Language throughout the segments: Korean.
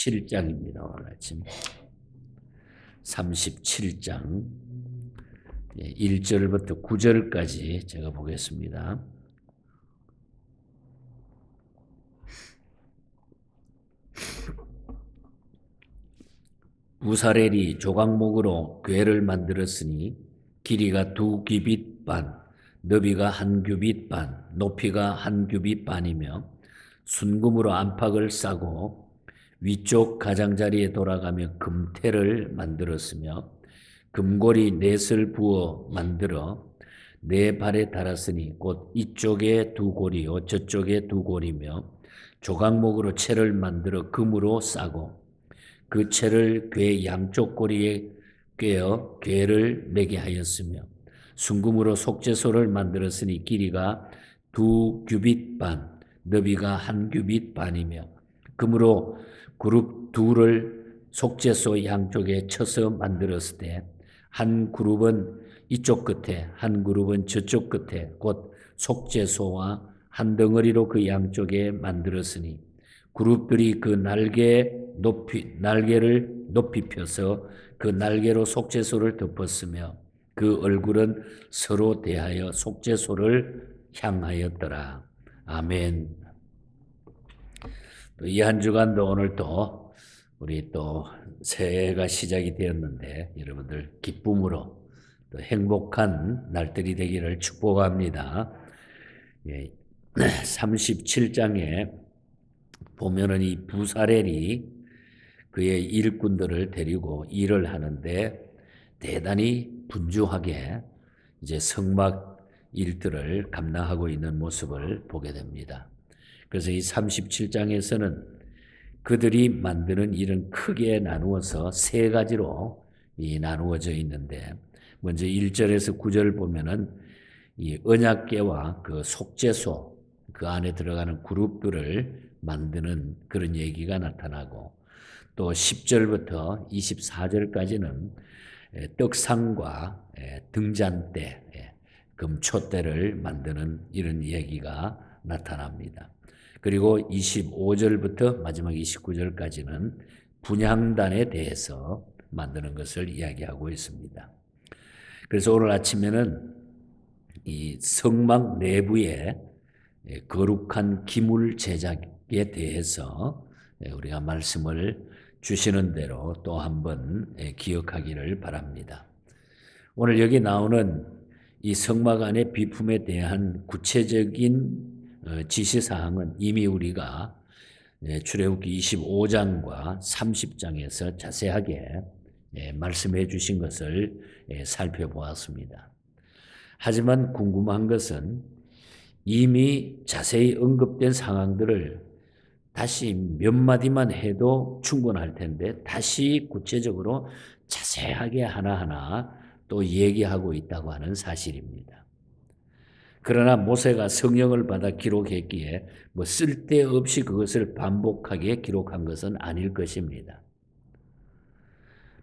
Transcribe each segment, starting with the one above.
37장입니다. 오늘 아침 37장 1절부터 9절까지 제가 보겠습니다. 부사렐이 조각목으로 궤를 만들었으니 길이가 2규빗 반, 너비가 1규빗 반, 높이가 1규빗 반이며 순금으로 안팎을 싸고 위쪽 가장자리에 돌아가며 금태를 만들었으며 금고리 넷을 부어 만들어 네 발에 달았으니 곧 이쪽에 2고리요 저쪽에 2고리며 조각목으로 채를 만들어 금으로 싸고 그 채를 궤 양쪽 고리에 꿰어 궤를 매게 하였으며 순금으로 속죄소를 만들었으니 길이가 2규빗 반, 너비가 1규빗 반이며 금으로 그룹 둘을 속죄소 양쪽에 쳐서 만들었을 때 한 그룹은 이쪽 끝에 한 그룹은 저쪽 끝에 곧 속죄소와 한 덩어리로 그 양쪽에 만들었으니 그룹들이 그 날개를 높이 펴서 그 날개로 속죄소를 덮었으며 그 얼굴은 서로 대하여 속죄소를 향하였더라. 아멘. 이 한 주간도 오늘 또 우리 또 새해가 시작이 되었는데 여러분들 기쁨으로 또 행복한 날들이 되기를 축복합니다. 37장에 보면은 이 부사렐이 그의 일꾼들을 데리고 일을 하는데 대단히 분주하게 이제 성막 일들을 감당하고 있는 모습을 보게 됩니다. 그래서 이 37장에서는 그들이 만드는 일은 크게 나누어서 세 가지로 나누어져 있는데 먼저 1절에서 9절 보면은 이 언약궤와 그 속죄소 그 안에 들어가는 그룹들을 만드는 그런 얘기가 나타나고 또 10절부터 24절까지는 떡상과 등잔대, 금촛대를 만드는 이런 얘기가 나타납니다. 그리고 25절부터 마지막 29절까지는 분향단에 대해서 만드는 것을 이야기하고 있습니다. 그래서 오늘 아침에는 이 성막 내부의 거룩한 기물 제작에 대해서 우리가 말씀을 주시는 대로 또 한번 기억하기를 바랍니다. 오늘 여기 나오는 이 성막 안의 비품에 대한 구체적인 지시사항은 이미 우리가 출애굽기 25장과 30장에서 자세하게 말씀해 주신 것을 살펴보았습니다. 하지만 궁금한 것은 이미 자세히 언급된 상황들을 다시 몇 마디만 해도 충분할 텐데 다시 구체적으로 자세하게 하나하나 또 얘기하고 있다고 하는 사실입니다. 그러나 모세가 성령을 받아 기록했기에 뭐 쓸데없이 그것을 반복하게 기록한 것은 아닐 것입니다.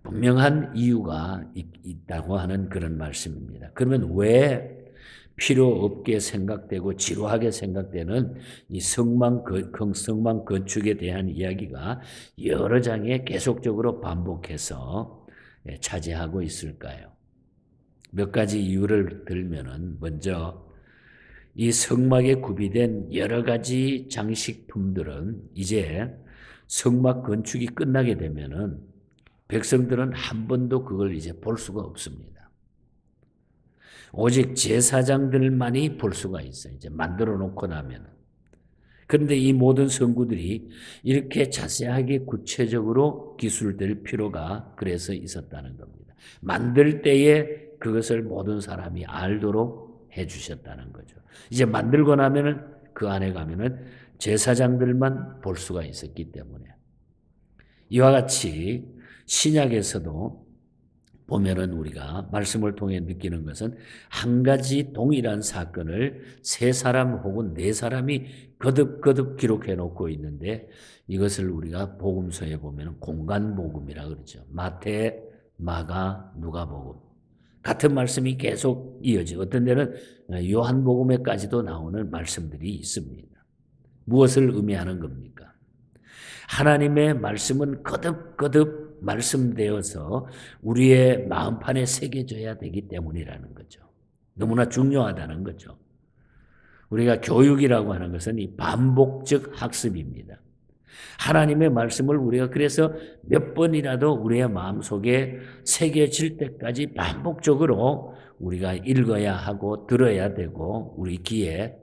분명한 이유가 있다고 하는 그런 말씀입니다. 그러면 왜 필요 없게 생각되고 지루하게 생각되는 이 성막 건축에 대한 이야기가 여러 장에 계속적으로 반복해서 차지하고 있을까요? 몇 가지 이유를 들면은 먼저 이 성막에 구비된 여러 가지 장식품들은 이제 성막 건축이 끝나게 되면은 백성들은 한 번도 그걸 이제 볼 수가 없습니다. 오직 제사장들만이 볼 수가 있어요. 이제 만들어 놓고 나면은. 그런데 이 모든 성구들이 이렇게 자세하게 구체적으로 기술될 필요가 그래서 있었다는 겁니다. 만들 때에 그것을 모든 사람이 알도록 해 주셨다는 거죠. 이제 만들고 나면은 그 안에 가면은 제사장들만 볼 수가 있었기 때문에 이와 같이 신약에서도 보면은 우리가 말씀을 통해 느끼는 것은 한 가지 동일한 사건을 세 사람 혹은 네 사람이 거듭거듭 기록해 놓고 있는데 이것을 우리가 복음서에 보면 공간 복음이라 그러죠. 마태, 마가, 누가복음. 같은 말씀이 계속 이어지고 어떤 데는 요한복음에까지도 나오는 말씀들이 있습니다. 무엇을 의미하는 겁니까? 하나님의 말씀은 거듭거듭 말씀되어서 우리의 마음판에 새겨져야 되기 때문이라는 거죠. 너무나 중요하다는 거죠. 우리가 교육이라고 하는 것은 이 반복적 학습입니다. 하나님의 말씀을 우리가 그래서 몇 번이라도 우리의 마음속에 새겨질 때까지 반복적으로 우리가 읽어야 하고 들어야 되고 우리 귀에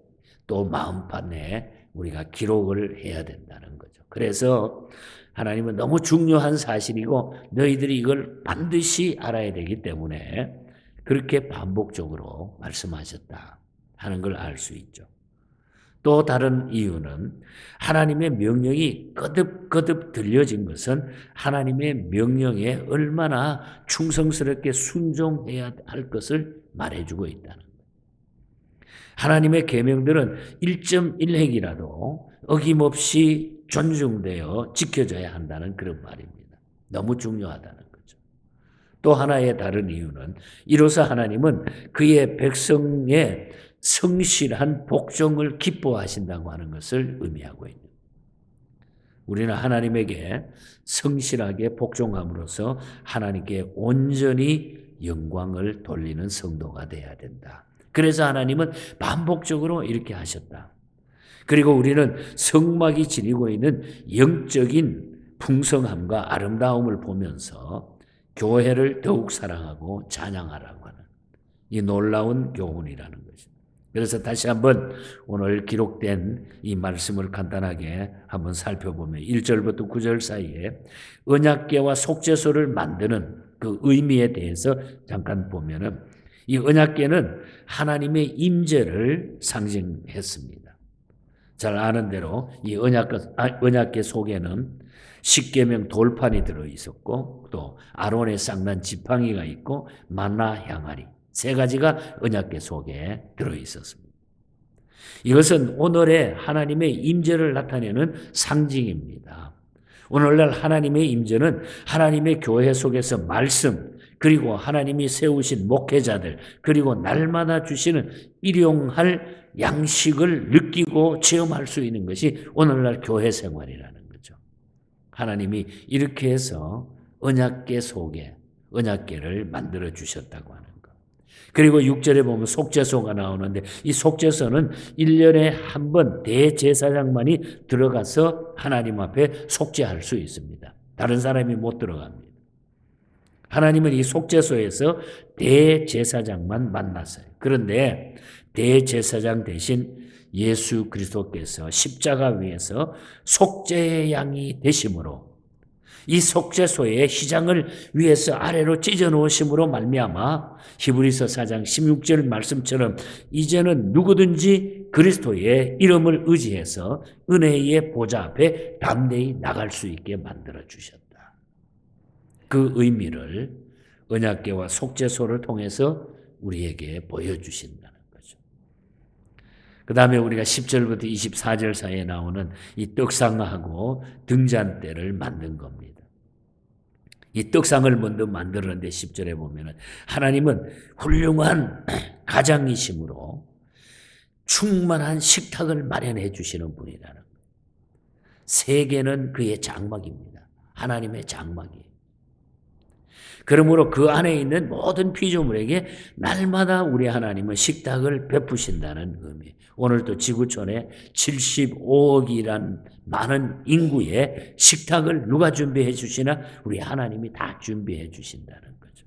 또 마음판에 우리가 기록을 해야 된다는 거죠. 그래서 하나님은 너무 중요한 사실이고 너희들이 이걸 반드시 알아야 되기 때문에 그렇게 반복적으로 말씀하셨다 하는 걸 알 수 있죠. 또 다른 이유는 하나님의 명령이 거듭거듭 들려진 것은 하나님의 명령에 얼마나 충성스럽게 순종해야 할 것을 말해주고 있다는 거예요. 하나님의 계명들은 1.1핵이라도 어김없이 존중되어 지켜져야 한다는 그런 말입니다. 너무 중요하다는 거죠. 또 하나의 다른 이유는 이로써 하나님은 그의 백성의 성실한 복종을 기뻐하신다고 하는 것을 의미하고 있는 거예요. 우리는 하나님에게 성실하게 복종함으로써 하나님께 온전히 영광을 돌리는 성도가 되어야 된다. 그래서 하나님은 반복적으로 이렇게 하셨다. 그리고 우리는 성막이 지니고 있는 영적인 풍성함과 아름다움을 보면서 교회를 더욱 사랑하고 찬양하라고 하는 이 놀라운 교훈이라는 것입니다. 그래서 다시 한번 오늘 기록된 이 말씀을 간단하게 한번 살펴보면 1절부터 9절 사이에 언약궤와 속죄소를 만드는 그 의미에 대해서 잠깐 보면은 이 언약궤는 하나님의 임재를 상징했습니다. 잘 아는 대로 이 언약궤 속에는 십계명 돌판이 들어 있었고 또 아론의 쌍난 지팡이가 있고 만나 향아리 세 가지가 언약궤 속에 들어 있었습니다. 이것은 오늘의 하나님의 임재를 나타내는 상징입니다. 오늘날 하나님의 임재는 하나님의 교회 속에서 말씀 그리고 하나님이 세우신 목회자들 그리고 날마다 주시는 일용할 양식을 느끼고 체험할 수 있는 것이 오늘날 교회 생활이라는 거죠. 하나님이 이렇게 해서 언약궤 속에 언약궤를 만들어 주셨다고 하는 것. 그리고 6절에 보면 속죄소가 나오는데 이 속죄소는 1년에 한 번 대제사장만이 들어가서 하나님 앞에 속죄할 수 있습니다. 다른 사람이 못 들어갑니다. 하나님은 이 속죄소에서 대제사장만 만났어요. 그런데 대제사장 대신 예수 그리스도께서 십자가 위에서 속죄의 양이 되심으로 이 속죄소의 휘장을 위에서 아래로 찢어 놓으심으로 말미암아 히브리서 4장 16절 말씀처럼 이제는 누구든지 그리스도의 이름을 의지해서 은혜의 보좌 앞에 담대히 나갈 수 있게 만들어 주셨다. 그 의미를 언약궤와 속죄소를 통해서 우리에게 보여주신다는 거죠. 그 다음에 우리가 10절부터 24절 사이에 나오는 이 떡상하고 등잔대를 만든 겁니다. 이 떡상을 먼저 만들었는데 10절에 보면 하나님은 훌륭한 가장이심으로 충만한 식탁을 마련해 주시는 분이라는 거예요. 세계는 그의 장막입니다. 하나님의 장막이에요. 그러므로 그 안에 있는 모든 피조물에게 날마다 우리 하나님은 식탁을 베푸신다는 의미. 오늘도 지구촌에 75억이란 많은 인구의 식탁을 누가 준비해 주시나? 우리 하나님이 다 준비해 주신다는 거죠.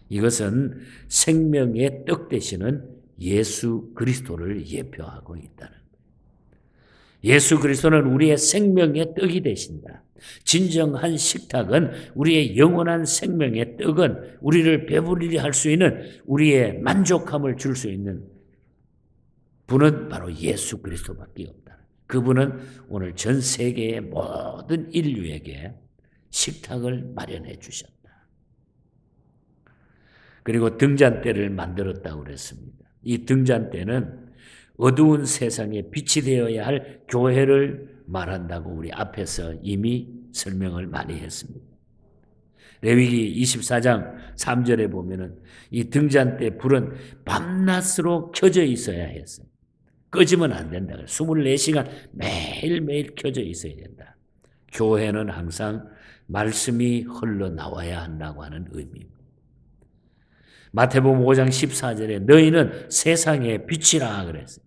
이것은 생명의 떡 되시는 예수 그리스도를 예표하고 있다는 거예요. 예수 그리스도는 우리의 생명의 떡이 되신다. 진정한 식탁은 우리의 영원한 생명의 떡은 우리를 배부르게 할 수 있는 우리의 만족함을 줄 수 있는 분은 바로 예수 그리스도밖에 없다. 그분은 오늘 전 세계의 모든 인류에게 식탁을 마련해 주셨다. 그리고 등잔대를 만들었다고 그랬습니다. 이 등잔대는 어두운 세상에 빛이 되어야 할 교회를 말한다고 우리 앞에서 이미 설명을 많이 했습니다. 레위기 24장 3절에 보면은 이 등잔대 불은 밤낮으로 켜져 있어야 했어요. 꺼지면 안 된다. 24시간 매일매일 켜져 있어야 된다. 교회는 항상 말씀이 흘러나와야 한다고 하는 의미입니다. 마태복음 5장 14절에 너희는 세상의 빛이라 그랬어요.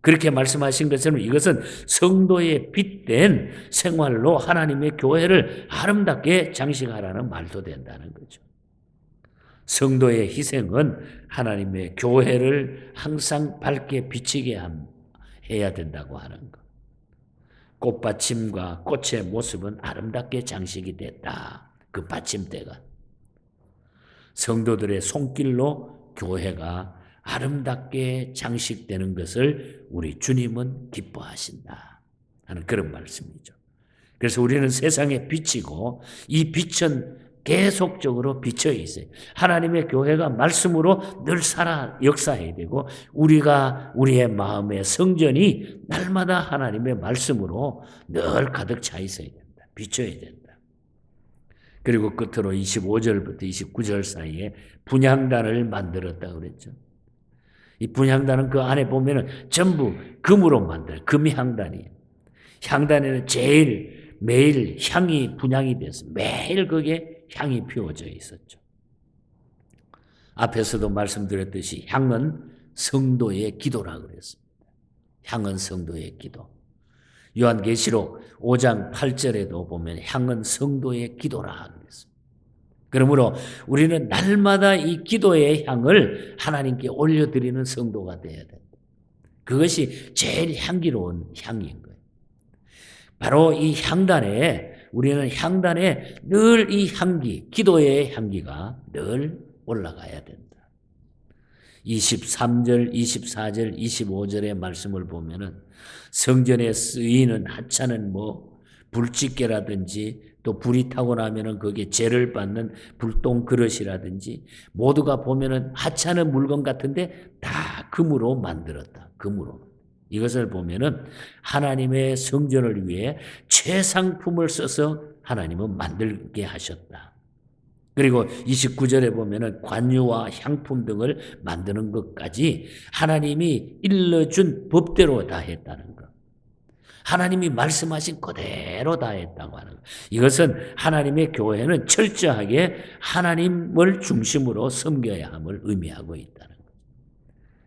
그렇게 말씀하신 것처럼 이것은 성도의 빛된 생활로 하나님의 교회를 아름답게 장식하라는 말도 된다는 거죠. 성도의 희생은 하나님의 교회를 항상 밝게 비치게 해야 된다고 하는 것. 꽃받침과 꽃의 모습은 아름답게 장식이 됐다. 그 받침대가. 성도들의 손길로 교회가 아름답게 장식되는 것을 우리 주님은 기뻐하신다 하는 그런 말씀이죠. 그래서 우리는 세상에 빛이고 이 빛은 계속적으로 비쳐 있어요. 하나님의 교회가 말씀으로 늘 역사해야 되고 우리의 마음의 성전이 날마다 하나님의 말씀으로 늘 가득 차 있어야 된다. 비쳐야 된다. 그리고 끝으로 25절부터 29절 사이에 분향단을 만들었다고 그랬죠. 이 분향단은 그 안에 보면은 전부 금으로 금향단이에요. 향단에는 매일 향이 분향이 돼서 매일 그게 향이 피워져 있었죠. 앞에서도 말씀드렸듯이 향은 성도의 기도라고 그랬습니다. 향은 성도의 기도. 요한계시록 5장 8절에도 보면 향은 성도의 기도라 그랬습니다. 그러므로 우리는 날마다 이 기도의 향을 하나님께 올려드리는 성도가 되어야 된다. 그것이 제일 향기로운 향인 거예요. 바로 이 우리는 향단에 늘 이 향기, 기도의 향기가 늘 올라가야 된다. 23절, 24절, 25절의 말씀을 보면은 성전에 쓰이는 하찮은 불집게라든지 또 불이 타고 나면은 거기에 죄를 받는 불똥 그릇이라든지 모두가 보면은 하찮은 물건 같은데 다 금으로 만들었다. 금으로. 이것을 보면은 하나님의 성전을 위해 최상품을 써서 하나님은 만들게 하셨다. 그리고 29절에 보면은 관유와 향품 등을 만드는 것까지 하나님이 일러준 법대로 다 했다는 것. 하나님이 말씀하신 그대로 다 했다고 하는 것. 이것은 하나님의 교회는 철저하게 하나님을 중심으로 섬겨야 함을 의미하고 있다는 것.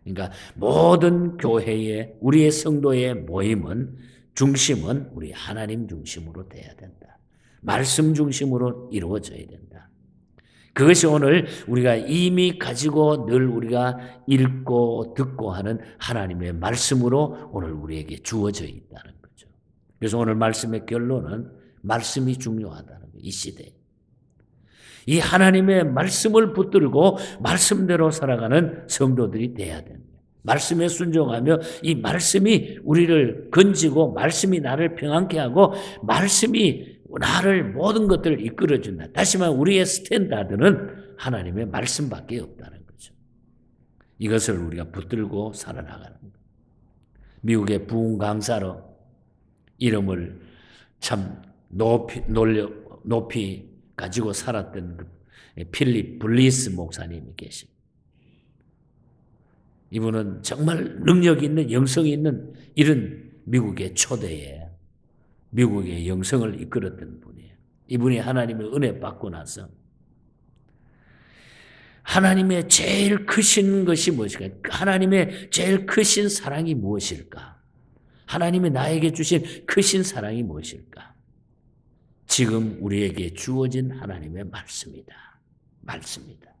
그러니까 모든 교회의 우리의 성도의 모임은 중심은 우리 하나님 중심으로 돼야 된다. 말씀 중심으로 이루어져야 된다. 그것이 오늘 우리가 이미 가지고 늘 우리가 읽고 듣고 하는 하나님의 말씀으로 오늘 우리에게 주어져 있다는 거죠. 그래서 오늘 말씀의 결론은 말씀이 중요하다는 거예요. 이 시대에. 이 하나님의 말씀을 붙들고 말씀대로 살아가는 성도들이 돼야 됩니다. 말씀에 순종하며 이 말씀이 우리를 건지고 말씀이 나를 평안케 하고 말씀이 나를 모든 것들을 이끌어준다. 다시 말해 우리의 스탠다드는 하나님의 말씀밖에 없다는 거죠. 이것을 우리가 붙들고 살아나가는 거예요. 미국의 부흥 강사로 이름을 참 높이 가지고 살았던 필립 블리스 목사님이 계십니다. 이분은 정말 능력이 있는 영성이 있는 이런 미국의 초대에 미국의 영성을 이끌었던 분이에요. 이분이 하나님의 은혜 받고 나서 하나님의 제일 크신 것이 무엇일까? 하나님의 제일 크신 사랑이 무엇일까? 하나님이 나에게 주신 크신 사랑이 무엇일까? 지금 우리에게 주어진 하나님의 말씀이다. 말씀이다.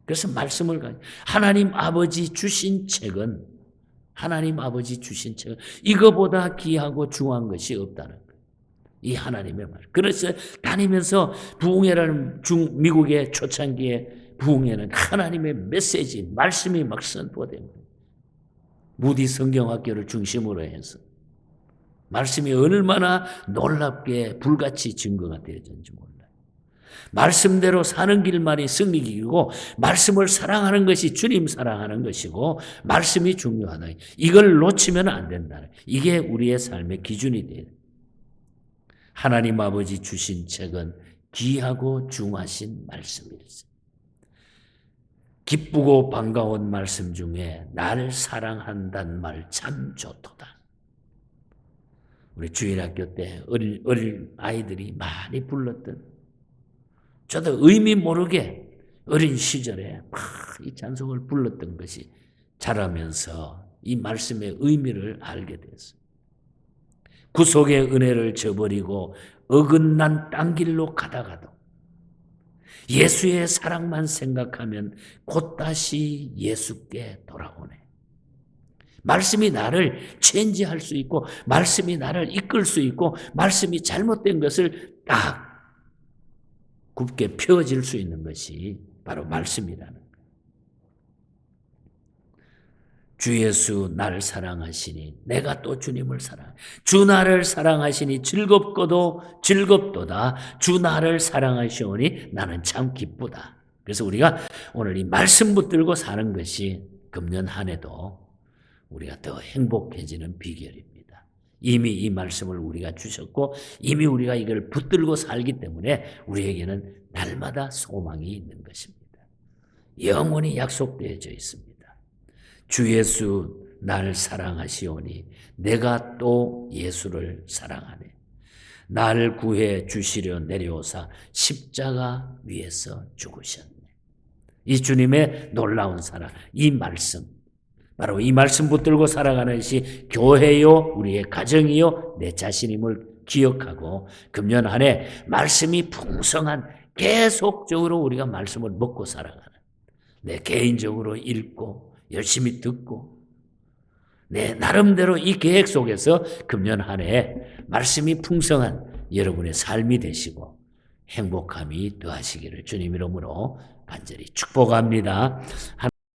그래서 말씀을 하나님 아버지 주신 책은 이거보다 귀하고 중요한 것이 없다는 거예요. 이 하나님의 말. 그래서 다니면서 부흥회라는 미국의 초창기의 부흥회는 하나님의 메시지, 말씀이 막 선포된 거예요. 무디 성경학교를 중심으로 해서 말씀이 얼마나 놀랍게 불같이 증거가 되어졌는지 몰라요. 말씀대로 사는 길만이 승리길이고 말씀을 사랑하는 것이 주님 사랑하는 것이고 말씀이 중요하다. 이걸 놓치면 안 된다. 이게 우리의 삶의 기준이 돼요. 하나님 아버지 주신 책은 귀하고 중하신 말씀이었어요. 기쁘고 반가운 말씀 중에 날 사랑한다는 말 참 좋도다. 우리 주일학교 때 어린 아이들이 많이 불렀던, 저도 의미 모르게 어린 시절에 막 이 찬송을 불렀던 것이 자라면서 이 말씀의 의미를 알게 됐어요. 구속의 은혜를 저버리고 어긋난 딴 길로 가다가도 예수의 사랑만 생각하면 곧다시 예수께 돌아오네. 말씀이 나를 체인지할 수 있고, 말씀이 나를 이끌 수 있고, 말씀이 잘못된 것을 딱 굽게 펴질 수 있는 것이 바로 말씀이라는 거예요. 주 예수 나를 사랑하시니 내가 또 주님을 사랑해. 주 나를 사랑하시니 즐겁도다. 주 나를 사랑하시오니 나는 참 기쁘다. 그래서 우리가 오늘 이 말씀 붙들고 사는 것이 금년 한 해도 우리가 더 행복해지는 비결입니다. 이미 이 말씀을 우리가 주셨고 이미 우리가 이걸 붙들고 살기 때문에 우리에게는 날마다 소망이 있는 것입니다. 영원히 약속되어져 있습니다. 주 예수 날 사랑하시오니 내가 또 예수를 사랑하네. 날 구해 주시려 내려오사 십자가 위에서 죽으셨네. 이 주님의 놀라운 사랑, 이 말씀, 바로 이 말씀 붙들고 살아가는 것이 교회요, 우리의 가정이요, 내 자신임을 기억하고 금년 한 해 말씀이 풍성한, 계속적으로 우리가 말씀을 먹고 살아가는, 내 개인적으로 읽고 열심히 듣고 내 나름대로 이 계획 속에서 금년 한 해 말씀이 풍성한 여러분의 삶이 되시고 행복함이 더하시기를 주님 이름으로 간절히 축복합니다.